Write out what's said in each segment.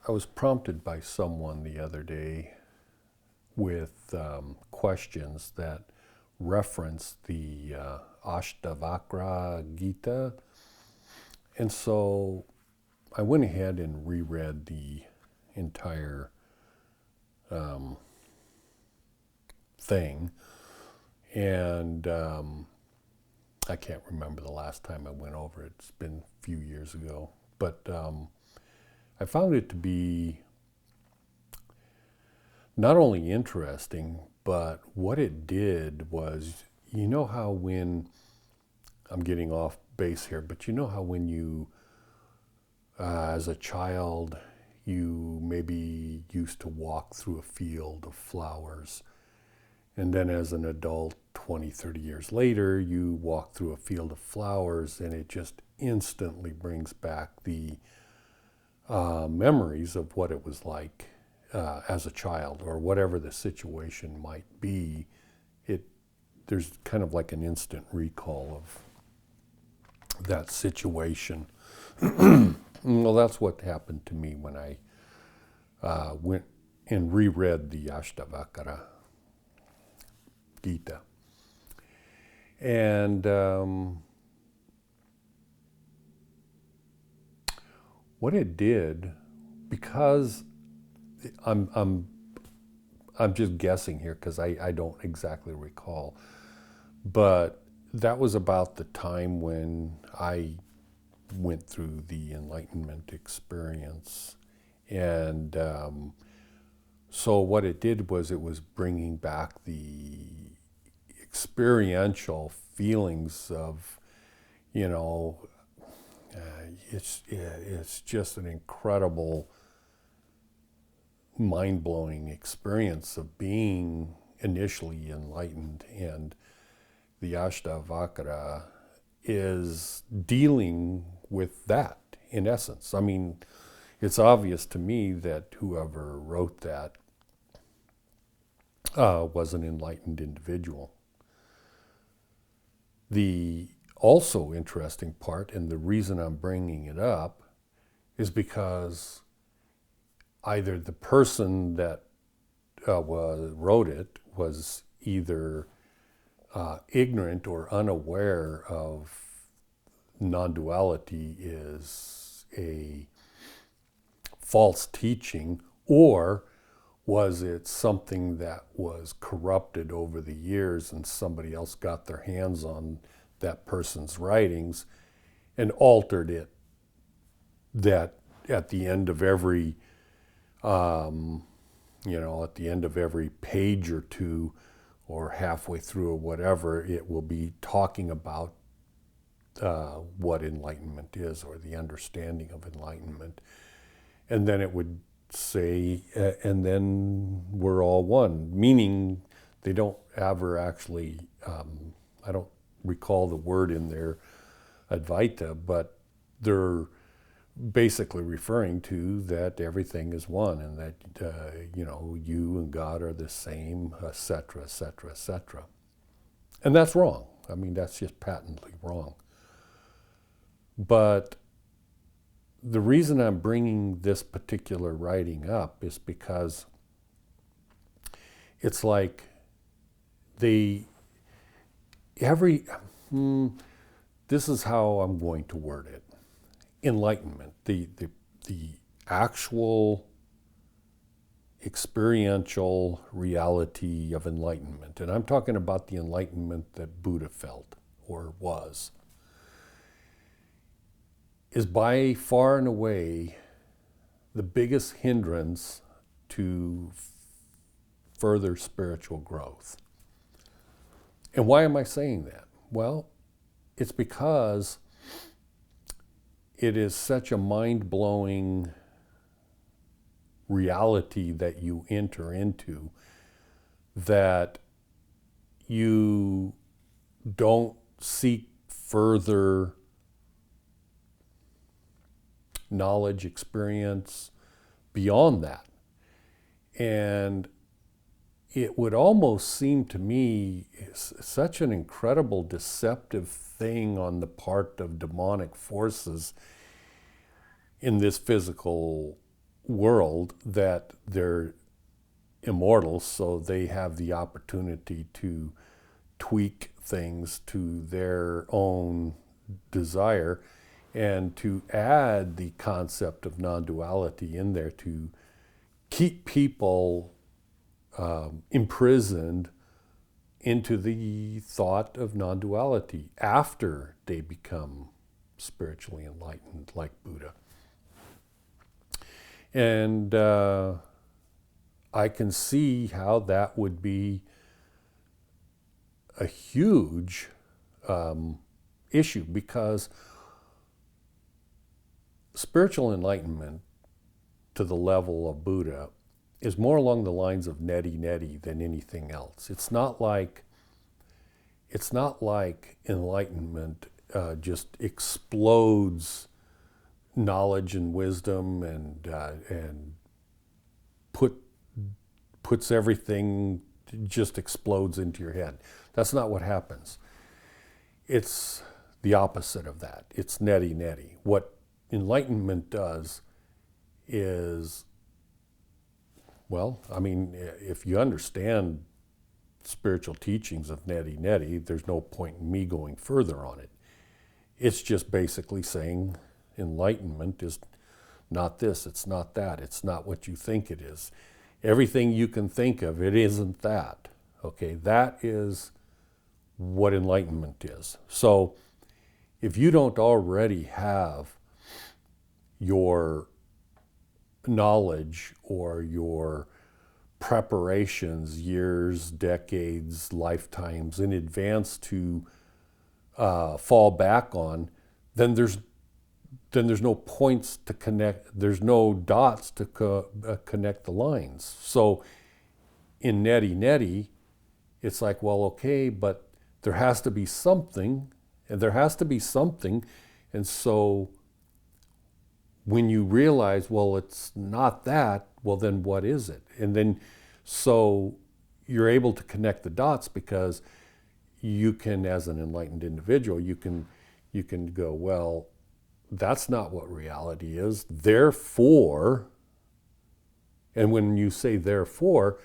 I was prompted by someone the other day with questions that reference the Ashtavakra Gita. And so I went ahead and reread the entire thing. And I can't remember the last time I went over it. It's been a few years ago. But I found it to be not only interesting, but what it did was, you know how when, I'm getting off base here, but you know how when you, as a child, you maybe used to walk through a field of flowers, and then as an adult, 20, 30 years later, you walk through a field of flowers and it just instantly brings back the memories of what it was like as a child, or whatever the situation might be. There's kind of like an instant recall of that situation. Well, that's what happened to me when I went and reread the Ashtavakra Gita. And what it did, because I'm just guessing here because I don't exactly recall, but that was about the time when I went through the Enlightenment experience. And so what it did was it was bringing back the experiential feelings of, you know, it's just an incredible, mind-blowing experience of being initially enlightened. And the Ashtavakra is dealing with that in essence. I mean, it's obvious to me that whoever wrote that was an enlightened individual. The also interesting part, and the reason I'm bringing it up, is because either the person that wrote it was either ignorant or unaware of non-duality is a false teaching, or was it something that was corrupted over the years and somebody else got their hands on that person's writings and altered it, that at the end of every at the end of every page or two, or halfway through or whatever, it will be talking about what enlightenment is, or the understanding of enlightenment. And then it would say, and then we're all one, meaning they don't ever actually, I don't recall the word in there, Advaita, but they're basically referring to that everything is one, and that you and God are the same, etc., etc., etc. And that's wrong. I mean, that's just patently wrong. But the reason I'm bringing this particular writing up is because it's like this is how I'm going to word it. Enlightenment, the actual experiential reality of enlightenment, and I'm talking about the enlightenment that Buddha felt or was, is by far and away the biggest hindrance to further spiritual growth. And why am I saying that? Well, it's because it is such a mind-blowing reality that you enter into that you don't seek further knowledge, experience beyond that. And it would almost seem to me such an incredible deceptive thing on the part of demonic forces in this physical world that they're immortal, so they have the opportunity to tweak things to their own desire, and to add the concept of non-duality in there to keep people imprisoned into the thought of non-duality after they become spiritually enlightened, like Buddha. And I can see how that would be a huge issue, because spiritual enlightenment to the level of Buddha is more along the lines of Neti Neti than anything else. It's not like enlightenment just explodes knowledge and wisdom and puts everything, just explodes into your head. That's not what happens. It's the opposite of that. It's Neti Neti. What enlightenment does is, well, I mean, if you understand spiritual teachings of Neti Neti, there's no point in me going further on it. It's just basically saying enlightenment is not this, it's not that, it's not what you think it is. Everything you can think of, it isn't that. Okay, that is what enlightenment is. So if you don't already have your knowledge or your preparations years, decades, lifetimes in advance to fall back on, then there's no points to connect, there's no dots to connect the lines. So in Neti Neti, it's like, well, okay, but there has to be something, and there has to be something. And so when you realize, well, it's not that, well, then what is it? And then so you're able to connect the dots, because you can, as an enlightened individual, you can go, well, that's not what reality is. Therefore, and when you say therefore,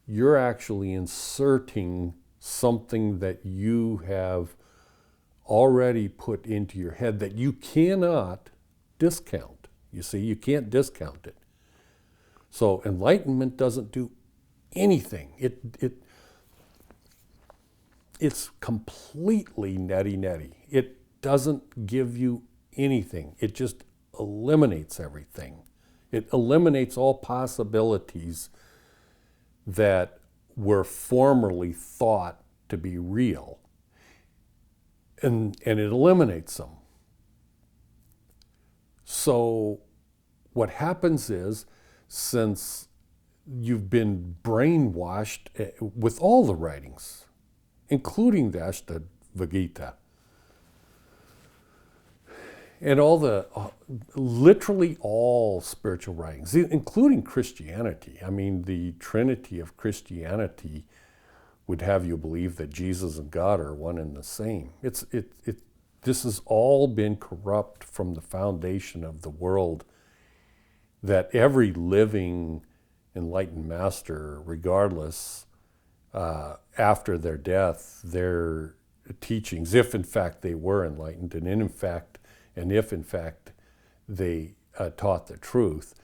you're actually inserting something that you have already put into your head that you cannot discount. You see, you can't discount it. So enlightenment doesn't do anything. It's completely Neti Neti. It doesn't give you anything. It just eliminates everything. It eliminates all possibilities that were formerly thought to be real. And it eliminates them. So what happens is, since you've been brainwashed with all the writings, including the Ashtavagita, and all the, literally all spiritual writings, including Christianity. I mean, the Trinity of Christianity would have you believe that Jesus and God are one and the same. This has all been corrupt from the foundation of the world, that every living enlightened master, regardless, after their death, their teachings, if in fact they were enlightened, and if in fact they taught the truth,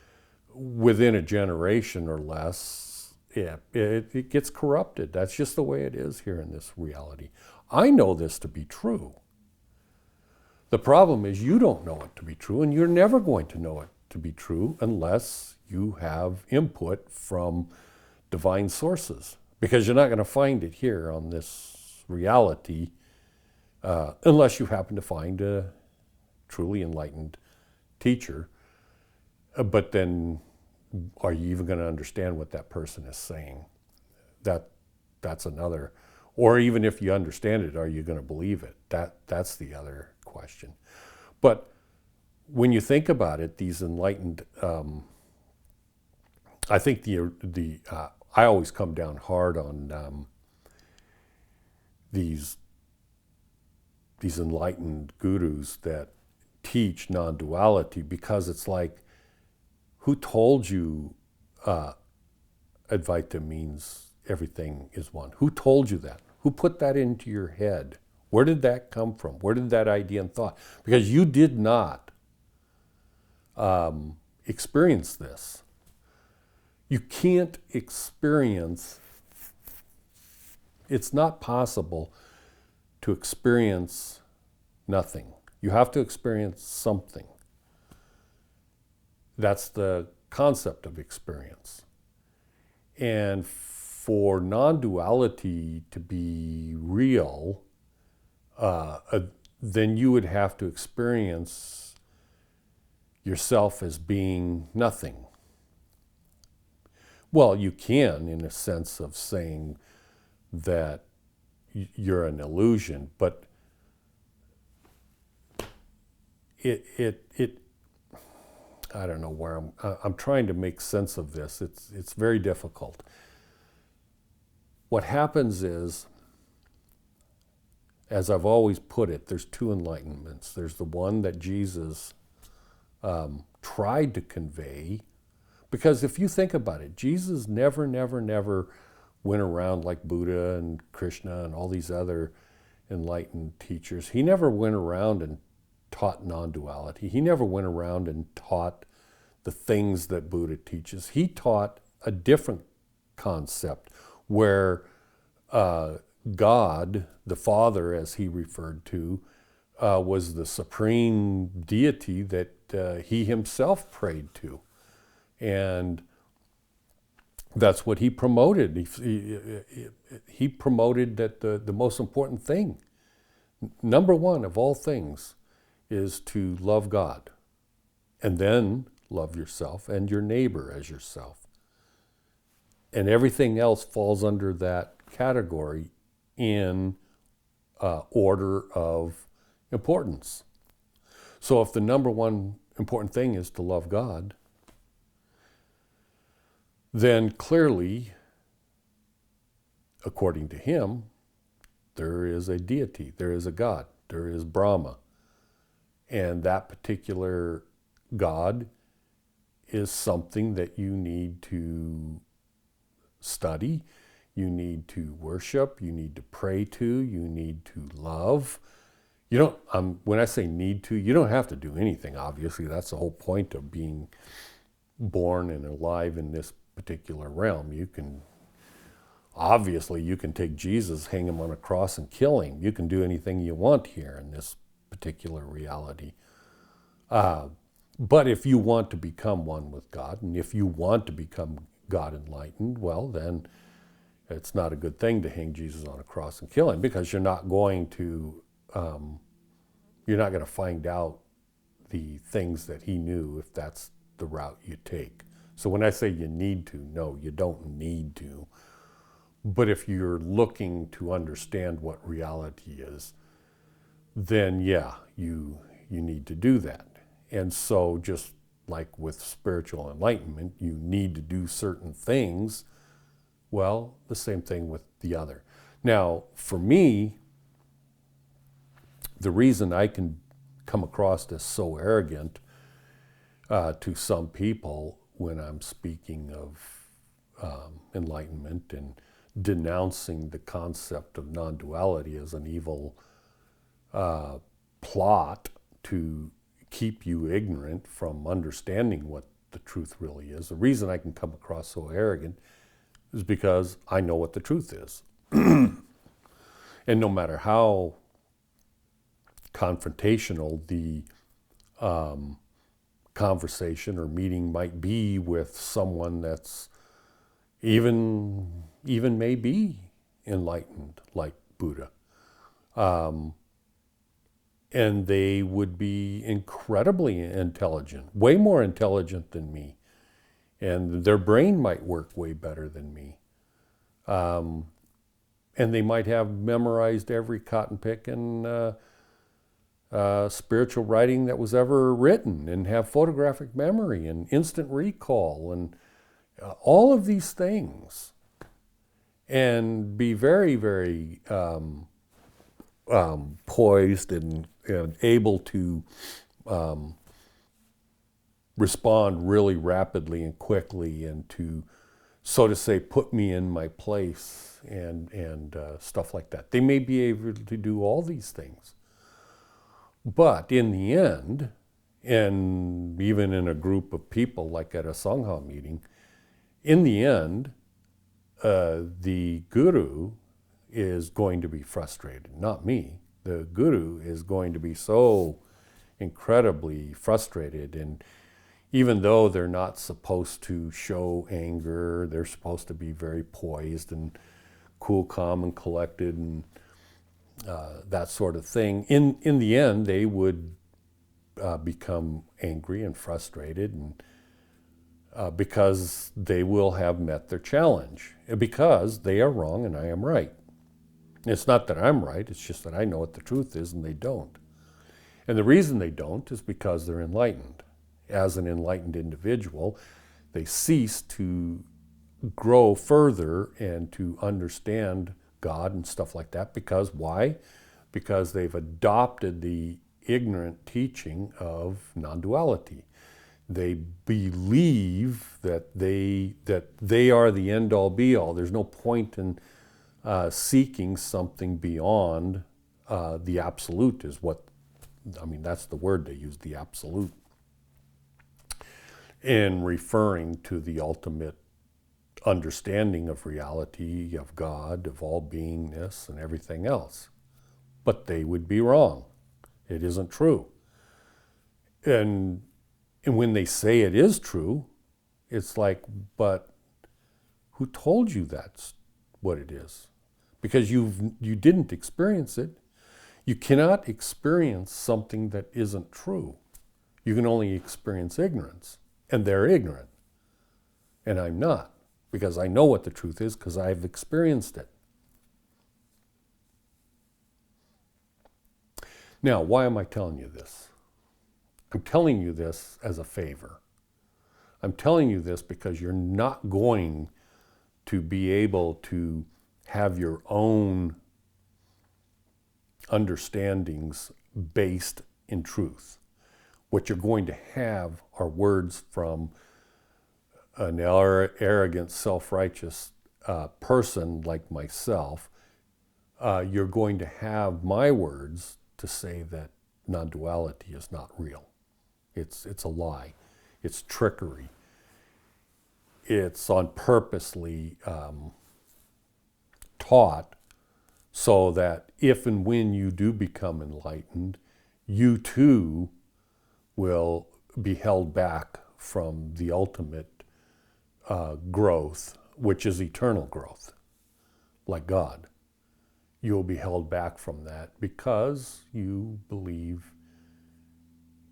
within a generation or less, it gets corrupted. That's just the way it is here in this reality. I know this to be true. The problem is you don't know it to be true, and you're never going to know it to be true unless you have input from divine sources, because you're not going to find it here on this reality unless you happen to find a truly enlightened teacher. But then, are you even going to understand what that person is saying? That's another. Or even if you understand it, are you going to believe it? That's the other question. But when you think about it, these enlightened, I think I always come down hard on these enlightened gurus that teach non-duality, because it's like, Who told you Advaita means everything is one? Who told you that? Who put that into your head? Where did that come from? Where did that idea and thought? Because you did not experience this. You can't experience, it's not possible to experience nothing. You have to experience something. That's the concept of experience. And for non-duality to be real, then you would have to experience yourself as being nothing. Well, you can, in a sense of saying that you're an illusion, but it I don't know where I'm trying to make sense of this. It's very difficult. What happens is, as I've always put it, there's two enlightenments. There's the one that Jesus tried to convey, because if you think about it, Jesus never went around like Buddha and Krishna and all these other enlightened teachers. He never went around and taught non-duality. He never went around and taught the things that Buddha teaches. He taught a different concept where God, the Father, as he referred to, was the supreme deity that he himself prayed to. And that's what he promoted. He promoted that the most important thing, number one of all things, is to love God, and then love yourself and your neighbor as yourself. And everything else falls under that category in order of importance. So if the number one important thing is to love God, then clearly, according to him, there is a deity, there is a God, there is Brahma. And that particular God is something that you need to study, you need to worship, you need to pray to, you need to love. You don't, when I say need to, you don't have to do anything, obviously. That's the whole point of being born and alive in this particular realm. You can, obviously, you can take Jesus, hang him on a cross and kill him. You can do anything you want here in this particular reality. But if you want to become one with God, and if you want to become God enlightened, well, then it's not a good thing to hang Jesus on a cross and kill him, because you're not going to find out the things that he knew if that's the route you take. So when I say you need to, no, you don't need to. But if you're looking to understand what reality is, then yeah, you need to do that. And so just like with spiritual enlightenment, you need to do certain things. Well, the same thing with the other. Now, for me, the reason I can come across as so arrogant to some people when I'm speaking of enlightenment and denouncing the concept of non-duality as an evil plot to keep you ignorant from understanding what the truth really is. The reason I can come across so arrogant is because I know what the truth is. And no matter how confrontational the conversation or meeting might be with someone that's even may be enlightened like Buddha, and they would be incredibly intelligent, way more intelligent than me, and their brain might work way better than me, and they might have memorized every cotton pick and spiritual writing that was ever written, and have photographic memory and instant recall and all of these things, and be very, very poised and able to respond really rapidly and quickly, and to, so to say, put me in my place, and stuff like that. They may be able to do all these things. But in the end, and even in a group of people, like at a Sangha meeting, in the end, the guru is going to be frustrated, not me. The guru is going to be so incredibly frustrated, and even though they're not supposed to show anger, they're supposed to be very poised and cool, calm, and collected, and that sort of thing. In the end, they would become angry and frustrated, and because they will have met their challenge, because they are wrong and I am right. It's not that I'm right, it's just that I know what the truth is and they don't. And the reason they don't is because they're enlightened. As an enlightened individual, they cease to grow further and to understand God and stuff like that. Because why? Because they've adopted the ignorant teaching of non-duality. They believe that they are the end-all be-all. There's no point in seeking something beyond the absolute, is what, I mean, that's the word they use, the absolute, in referring to the ultimate understanding of reality, of God, of all beingness, and everything else. But they would be wrong. It isn't true. And when they say it is true, it's like, but who told you that's what it is? Because you didn't experience it. You cannot experience something that isn't true. You can only experience ignorance, and they're ignorant. And I'm not, because I know what the truth is, because I've experienced it. Now, why am I telling you this? I'm telling you this as a favor. I'm telling you this because you're not going to be able to have your own understandings based in truth. What you're going to have are words from an arrogant, self-righteous person like myself. You're going to have my words to say that non-duality is not real. It's a lie. It's trickery. It's on purposely taught so that if and when you do become enlightened, you too will be held back from the ultimate growth, which is eternal growth, like God. You will be held back from that because you believe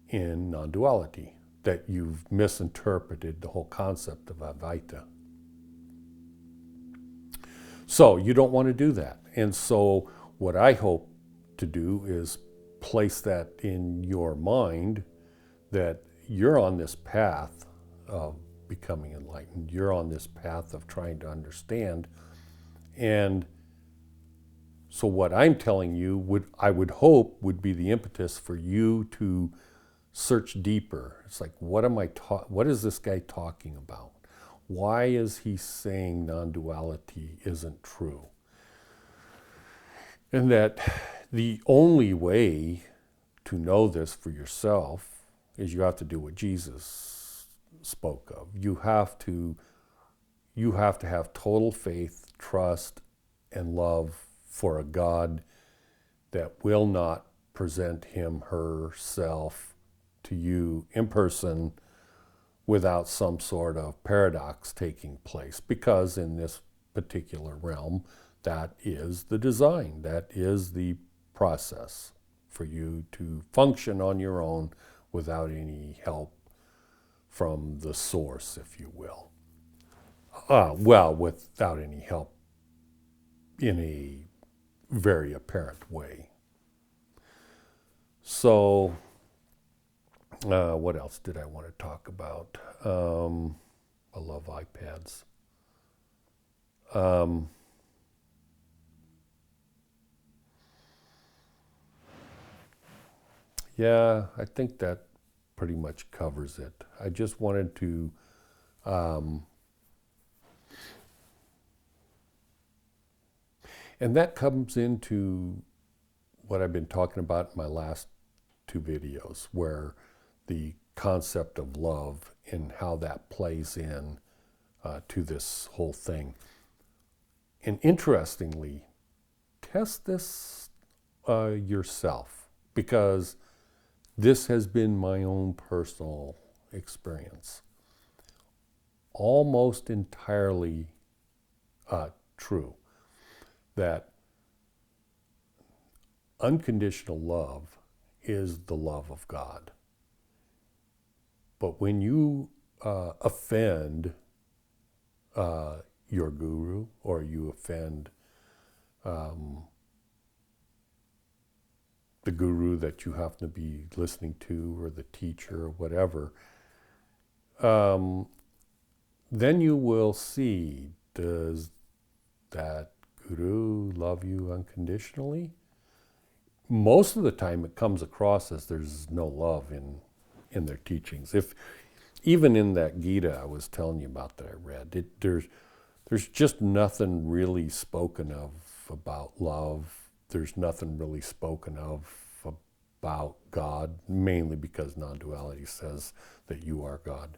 in non-duality, that you've misinterpreted the whole concept of Advaita. So you don't want to do that. And so what I hope to do is place that in your mind, that you're on this path of becoming enlightened. You're on this path of trying to understand. And so what I'm telling you, I would hope would be the impetus for you to search deeper. It's like, what is this guy talking about? Why is he saying non-duality isn't true? And that the only way to know this for yourself is you have to do what Jesus spoke of. You have to have total faith, trust, and love for a God that will not present him, herself to you in person without some sort of paradox taking place. Because in this particular realm, that is the design, that is the process for you to function on your own without any help from the source, if you will. Well, without any help in a very apparent way. So, what else did I want to talk about? I love iPads. Yeah, I think that pretty much covers it. I just wanted to and that comes into what I've been talking about in my last two videos, where the concept of love and how that plays in to this whole thing. And interestingly, test this yourself, because this has been my own personal experience. Almost entirely true that unconditional love is the love of God. But when you offend your guru, or you offend the guru that you happen to be listening to, or the teacher, or whatever, then you will see, does that guru love you unconditionally? Most of the time it comes across as there's no love in their teachings. If even in that Gita I was telling you about that I read, there's just nothing really spoken of about love. There's nothing really spoken of about God, mainly because non-duality says that you are God.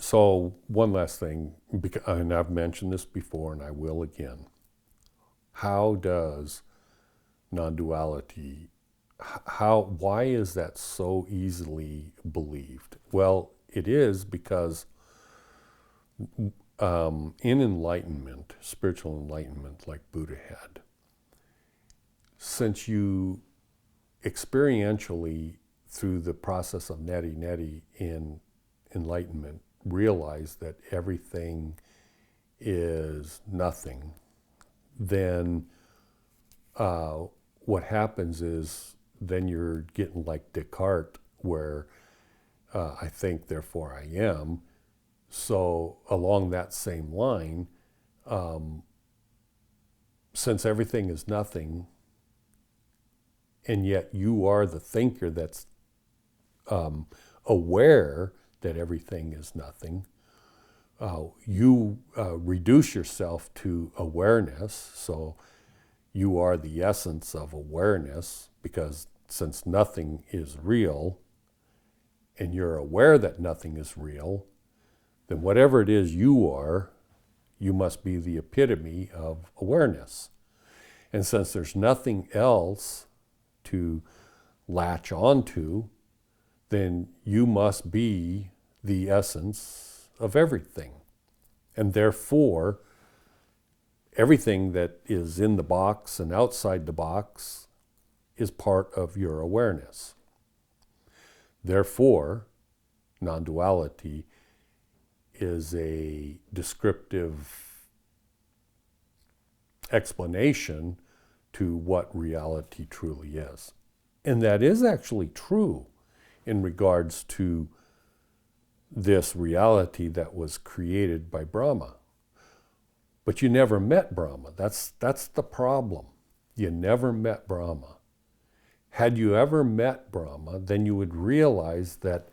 So one last thing, and I've mentioned this before and I will again. How does non-duality, why is that so easily believed? Well, it is because in enlightenment, spiritual enlightenment like Buddha had, since you experientially, through the process of Neti Neti in enlightenment, realize that everything is nothing, then what happens is then you're getting like Descartes, where I think, therefore I am. So along that same line, since everything is nothing, and yet you are the thinker that's aware that everything is nothing, you reduce yourself to awareness. So you are the essence of awareness, because since nothing is real, and you're aware that nothing is real, then whatever it is you are, you must be the epitome of awareness. And since there's nothing else to latch onto, then you must be the essence of everything. And therefore, everything that is in the box and outside the box is part of your awareness. Therefore, non-duality is a descriptive explanation to what reality truly is. And that is actually true in regards to this reality that was created by Brahma. But you never met Brahma. That's the problem. You never met Brahma. Had you ever met Brahma, then you would realize that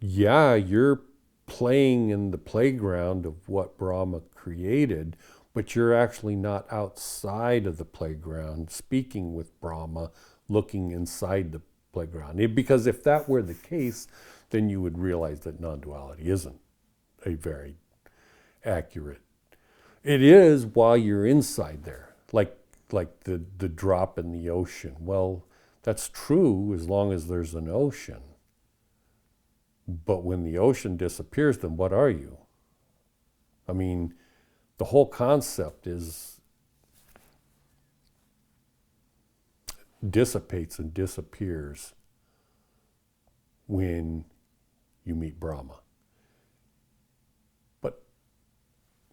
yeah, you're playing in the playground of what Brahma created, but you're actually not outside of the playground speaking with Brahma, looking inside the playground. Because if that were the case, then you would realize that non-duality isn't a very accurate. It is while you're inside there, like the drop in the ocean. Well, that's true as long as there's an ocean. But when the ocean disappears, then what are you? I mean, the whole concept dissipates and disappears when you meet Brahma. But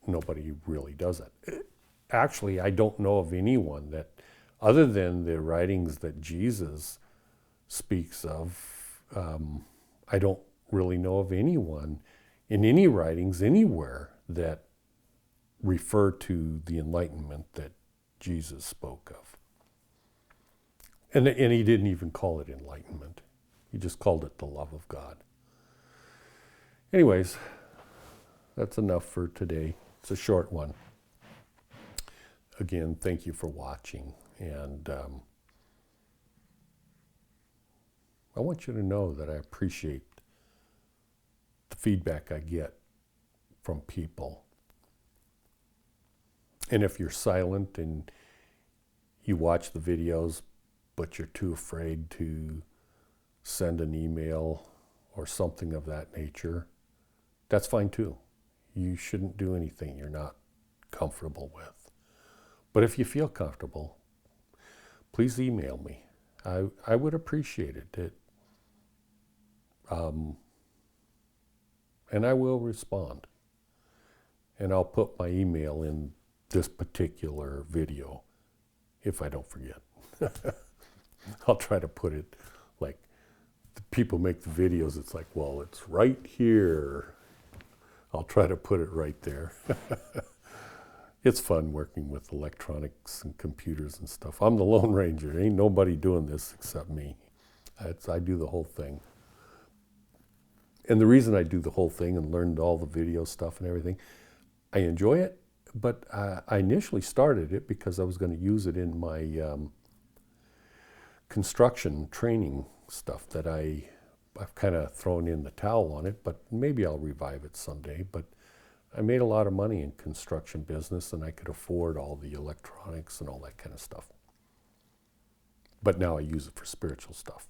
nobody really does that. Actually, I don't know of anyone that, other than the writings that Jesus speaks of, I don't really know of anyone in any writings anywhere that refer to the enlightenment that Jesus spoke of. And he didn't even call it enlightenment. He just called it the love of God. Anyways, that's enough for today. It's a short one. Again, thank you for watching. And I want you to know that I appreciate the feedback I get from people. And if you're silent and you watch the videos, but you're too afraid to send an email or something of that nature, that's fine too. You shouldn't do anything you're not comfortable with. But if you feel comfortable, please email me. I would appreciate it. And I will respond. And I'll put my email in this particular video if I don't forget. I'll try to put it like the people make the videos. It's like, well, it's right here. I'll try to put it right there. It's fun working with electronics and computers and stuff. I'm the Lone Ranger. Ain't nobody doing this except me. I do the whole thing. And the reason I do the whole thing and learned all the video stuff and everything, I enjoy it, but I initially started it because I was going to use it in my construction training stuff that I've kind of thrown in the towel on it, but maybe I'll revive it someday. But I made a lot of money in construction business and I could afford all the electronics and all that kind of stuff. But now I use it for spiritual stuff.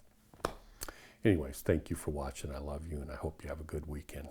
Anyways, thank you for watching. I love you and I hope you have a good weekend.